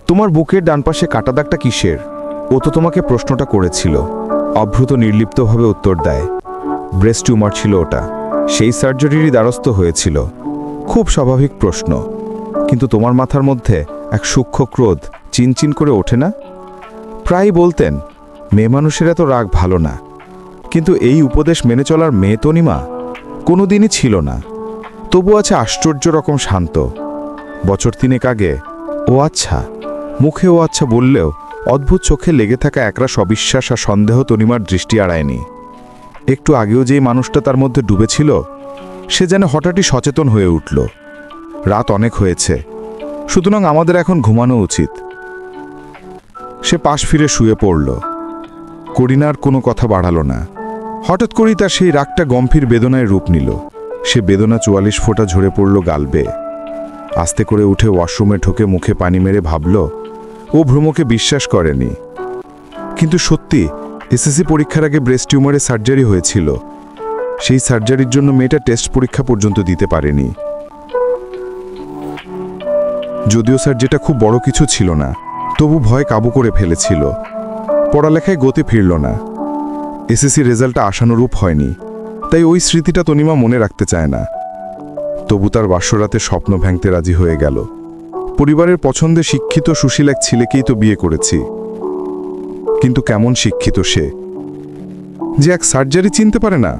তোমার বুকের ডান পাশে কাটা দাগটা কিসের? ও তো তোমাকে প্রশ্নটা করেছিল। অভ্রুত নির্লিপ্তভাবে উত্তর দেয়, ব্রেস্ট টিউমার ছিল ওটা, সেই সার্জারিরই দ্বারস্থ হয়েছিল। খুব স্বাভাবিক প্রশ্ন, কিন্তু তোমার মাথার মধ্যে এক সূক্ষ্ম ক্রোধ চিনচিন করে ওঠে না? প্রায় বলতেন, মেয়ে মানুষের এত রাগ ভালো না, কিন্তু এই উপদেশ মেনে চলার মেয়ে তনিমা কোনোদিনই ছিল না। তবু আছে আশ্চর্য রকম শান্ত। বছর 3 আগে ও আচ্ছা, মুখে ও আচ্ছা বললেও অদ্ভুত চোখে লেগে থাকা একরা সবিশ্বাস আর সন্দেহ তনিমার দৃষ্টি এড়ায়নি। একটু আগেও যেই মানুষটা তার মধ্যে ডুবেছিল, সে যেন হঠাৎই সচেতন হয়ে উঠল। রাত অনেক হয়েছে, সুতরাং আমাদের এখন ঘুমানো উচিত। সে পাশ ফিরে শুয়ে পড়ল। করিনার কোনো কথা বাড়াল না। হঠাৎ করেই তার সেই রাগটা গম্ভীর বেদনায় রূপ নিল। সে বেদনা 44 ফোঁটা ঝরে পড়ল গাল বেয়ে। আস্তে করে উঠে ওয়াশরুমে ঢোকে মুখে পানি মেরে ভাবল, ও ভ্রমকে বিশ্বাস করেনি। কিন্তু সত্যি এসএসসি পরীক্ষার আগে ব্রেস্ট টিউমারে সার্জারি হয়েছিল। সেই সার্জারির জন্য মেয়েটা টেস্ট পরীক্ষা পর্যন্ত দিতে পারেনি। যদিও স্যার যেটা খুব বড় কিছু ছিল না, তবু ভয় কাবু করে ফেলেছিল। পড়ালেখায় গতি ফিরল না। এসএসসি রেজাল্টটা আশানুরূপ হয়নি, তাই ওই স্মৃতিটা তনিমা মনে রাখতে চায় না। তবু তার বাসরাতে স্বপ্ন ভাঙতে রাজি হয়ে গেল। পরিবারের পছন্দে শিক্ষিত সুশীল এক ছেলেকেই তো বিয়ে করেছি। কিন্তু কেমন শিক্ষিত সে, যে এক সার্জারি চিনতে পারে না,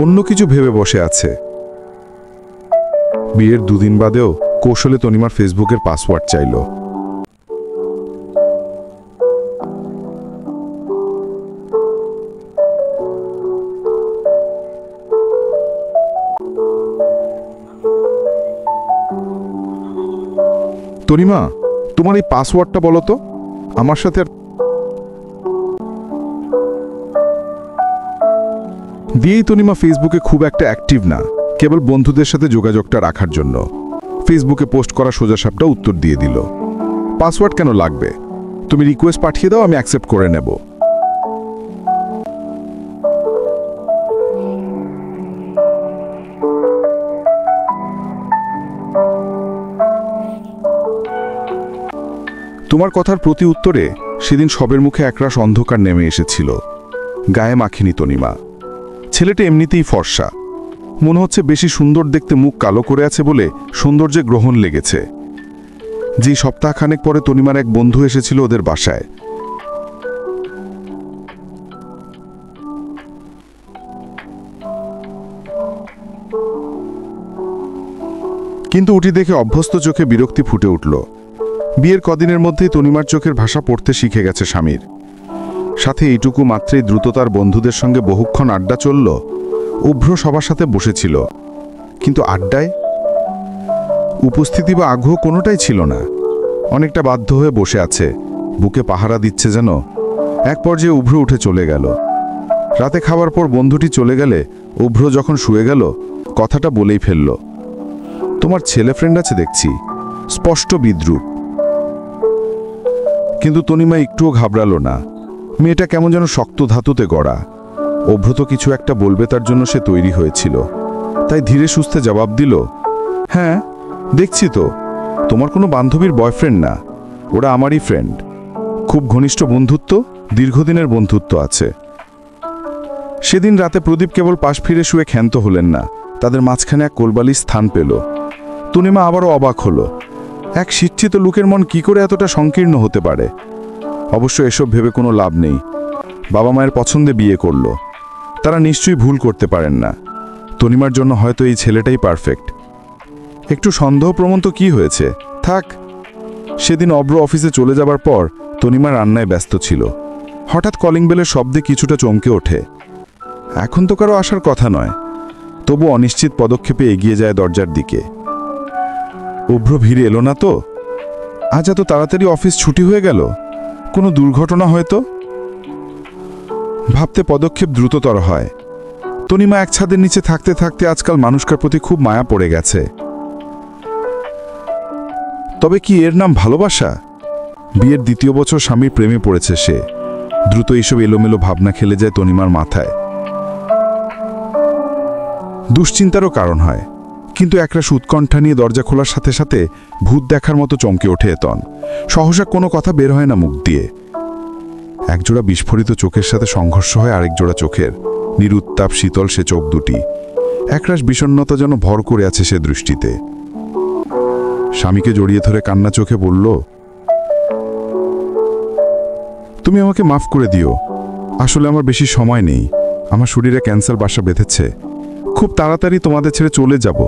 অন্য কিছু ভেবে বসে আছে। বিয়ের 2 দিন বাদেও কৌশলে তনিমার ফেসবুকের পাসওয়ার্ড চাইল। তনিমা, তোমার এই পাসওয়ার্ডটা বলো তো, আমার সাথে আর দিয়েই তনিমা ফেসবুকে খুব একটা অ্যাক্টিভ না, কেবল বন্ধুদের সাথে যোগাযোগটা রাখার জন্য। ফেসবুকে পোস্ট করা সোজাসাপটা উত্তর দিয়ে দিল, পাসওয়ার্ড কেন লাগবে, তুমি রিকোয়েস্ট পাঠিয়ে দাও, আমি অ্যাকসেপ্ট করে নেব। তোমার কথার প্রতি উত্তরে সেদিন সবের মুখে একরাশ অন্ধকার নেমে এসেছিল। গায়ে মাখিনি তনিমা। ছেলেটা এমনিতেই ফর্সা, মনে হচ্ছে বেশি সুন্দর দেখতে মুখ কালো করে আছে বলে সৌন্দর্যে গ্রহণ লেগেছে। যেই সপ্তাহখানেক পরে তনিমার এক বন্ধু এসেছিল ওদের বাসায়। কিন্তু উঠি দেখে অভ্যস্ত চোখে বিরক্তি ফুটে উঠল। বিয়ের কদিনের মধ্যেই তনিমার চোখের ভাষা পড়তে শিখে গেছে স্বামীর। সাথে এইটুকু মাত্রেই দ্রুততার বন্ধুদের সঙ্গে বহুক্ষণ আড্ডা চলল। উভ্র সবার সাথে বসেছিল, কিন্তু আড্ডায় উপস্থিতি বা আগ্রহ কোনোটাই ছিল না। অনেকটা বাধ্য হয়ে বসে আছে, বুকে পাহারা দিচ্ছে যেন। এক পর্যায়ে উভ্র উঠে চলে গেল। রাতে খাবার পর বন্ধুটি চলে গেলে উভ্র যখন শুয়ে গেল, কথাটা বলেই ফেলল, তোমার ছেলে ফ্রেন্ড আছে দেখছি, স্পষ্ট বিদ্রূপ। কিন্তু তনিমা একটুও ঘাবড়ালো না। মেয়েটা কেমন যেন শক্ত ধাতুতে গড়া। অভ্রত কিছু একটা বলবে তার জন্য সে তৈরি হয়েছিল। তাই ধীরে সুস্থে জবাব দিল, হ্যাঁ দেখছি তো, তোমার কোনো বান্ধবীর বয়ফ্রেন্ড না, ওরা আমারই ফ্রেন্ড। খুব ঘনিষ্ঠ বন্ধুত্ব, দীর্ঘদিনের বন্ধুত্ব আছে। সেদিন রাতে প্রদীপ কেবল পাশ ফিরে শুয়ে ক্ষান্ত হলেন না, তাদের মাঝখানে এক কোলবালির স্থান পেল। তনিমা আবারও অবাক হলো, এক শিক্ষিত লোকের মন কি করে এতটা সংকীর্ণ হতে পারে। অবশ্য এসব ভেবে কোনো লাভ নেই। বাবা মায়ের পছন্দে বিয়ে করলো, তারা নিশ্চয়ই ভুল করতে পারেন না। তনিমার জন্য হয়তো এই ছেলেটাই পারফেক্ট। একটু সন্দেহপ্রবণ তো কি হয়েছে, থাক। সেদিন অব্র অফিসে চলে যাবার পর তনিমা রান্নায় ব্যস্ত ছিল। হঠাৎ কলিং বেলের শব্দে কিছুটা চমকে ওঠে। এখন তো কারো আসার কথা নয়, তবু অনিশ্চিত পদক্ষেপে এগিয়ে যায় দরজার দিকে। অভ্র ভিড়ে এলো না তো? আজ এত তাড়াতাড়ি অফিস ছুটি হয়ে গেল, কোনো দুর্ঘটনা হয়তো। ভাবতে পদক্ষেপ দ্রুততর হয়। তনিমা এক ছাদের নিচে থাকতে থাকতে আজকাল মানুষকার প্রতি খুব মায়া পড়ে গেছে। তবে কি এর নাম ভালোবাসা? বিয়ের 2য় বছর স্বামীর প্রেমে পড়েছে সে। দ্রুত এইসব এলোমেলো ভাবনা খেলে যায় তনিমার মাথায়। দুশ্চিন্তারও কারণ হয়, কিন্তু একরাশ উৎকণ্ঠা নিয়ে দরজা খোলার সাথে সাথে ভূত দেখার মতো চমকে ওঠে এতন। সহসা কোনো কথা বের হয় না মুখ দিয়ে। একজোড়া বিস্ফোরিত চোখের সাথে সংঘর্ষ হয় আরেক জোড়া চোখের, নিরুত্তাপ শীতল সে চোখ দুটি। একরাশ বিষণ্ণতা যেন ভর করে আছে সে দৃষ্টিতে। স্বামীকে জড়িয়ে ধরে কান্না চোখে বলল, তুমি আমাকে মাফ করে দিও, আসলে আমার বেশি সময় নেই, আমার শরীরে ক্যান্সার বাসা বেঁধেছে, খুব তাড়াতাড়ি তোমাদের ছেড়ে চলে যাব।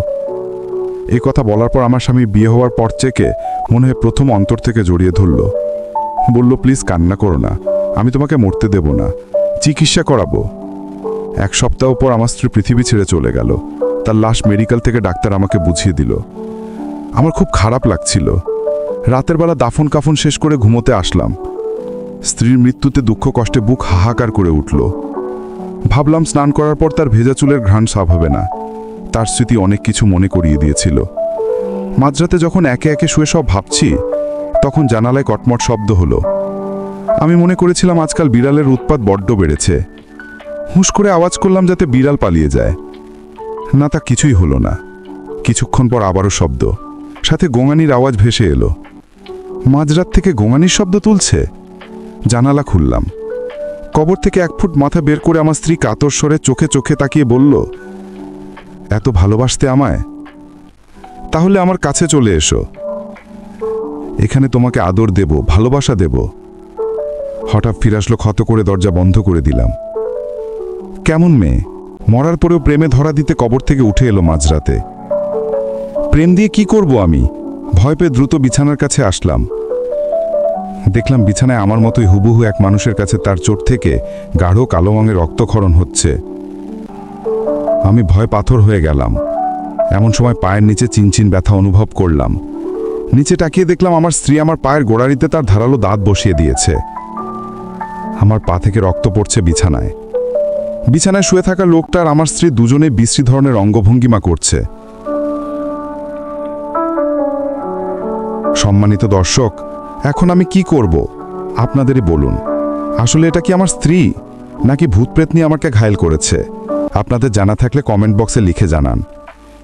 এই কথা বলার পর আমার স্বামী বিয়ে হওয়ার পর থেকে মনে হয় প্রথম অন্তর থেকে জড়িয়ে ধরল। বলল, প্লিজ কান্না করো না, আমি তোমাকে মরতে দেব না, চিকিৎসা করাবো। 1 সপ্তাহ পর আমার স্ত্রী পৃথিবী ছেড়ে চলে গেল। তার লাশ মেডিকেল থেকে ডাক্তার আমাকে বুঝিয়ে দিল। আমার খুব খারাপ লাগছিল। রাতের বেলা দাফন কাফন শেষ করে ঘুমোতে আসলাম। স্ত্রীর মৃত্যুতে দুঃখ কষ্টে বুক হাহাকার করে উঠল। ভাবলাম স্নান করার পর তার ভেজা চুলের ঘ্রাণ সাফ হবে না। তার স্মৃতি অনেক কিছু মনে করিয়ে দিয়েছিল। মাঝরাতে যখন একে একে শুয়ে সব ভাবছি, তখন জানালায় কটমট শব্দ হলো। আমি মনে করেছিলাম আজকাল বিড়ালের উৎপাত বড্ড বেড়েছে। হুঁশ করে আওয়াজ করলাম যাতে বিড়াল পালিয়ে যায়। না, তা কিছুই হলো না। কিছুক্ষণ পর আবারও শব্দ, সাথে গোঙানির আওয়াজ ভেসে এলো। মাঝরাত থেকে গোঙানির শব্দ তুলছে। জানালা খুললাম। কবর থেকে 1 ফুট মাথা বের করে আমার স্ত্রী কাতর স্বরে চোখে চোখে তাকিয়ে বলল, এত ভালোবাসতে আমায়? তাহলে আমার কাছে চলে এসো, এখানে তোমাকে আদর দেব, ভালোবাসা দেব। হঠাৎ ফিরে আসলো ক্ষত করে দরজা বন্ধ করে দিলাম। কেমন মেয়ে, মরার পরেও প্রেমে ধরা দিতে কবর থেকে উঠে এলো মাঝরাতে। প্রেম দিয়ে কি করব আমি? ভয় পেয়ে দ্রুত বিছানার কাছে আসলাম। দেখলাম বিছানায় আমার মতোই হুবহু এক মানুষের কাছে তার চোট থেকে গাঢ় কালো রঙের রক্তক্ষরণ হচ্ছে। আমি ভয় পাথর হয়ে গেলাম। এমন সময় পায়ের নিচে চিনচিন ব্যথা অনুভব করলাম। নিচে তাকিয়ে দেখলাম আমার স্ত্রী আমার পায়ের গোড়ালিতে তার ধারালো দাঁত বসিয়ে দিয়েছে। আমার পা থেকে রক্ত পড়ছে বিছানায়। বিছানায় শুয়ে থাকা লোকটা আর আমার স্ত্রী দুজনে বিশ্রী ধরনের অঙ্গভঙ্গিমা করছে। সম্মানিত দর্শক, এখন আমি কি করব আপনাদেরই বলুন। আসলে এটা কি আমার স্ত্রী, নাকি ভূতপ্রেত নিয়ে আমাকে ঘায়েল করেছে? আপনাদের জানা থাকলে কমেন্ট বক্সে লিখে জানান।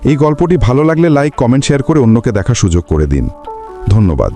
এই গল্পটি ভালো লাগলে লাইক, কমেন্ট, শেয়ার করে অন্যকে দেখার সুযোগ করে দিন। ধন্যবাদ।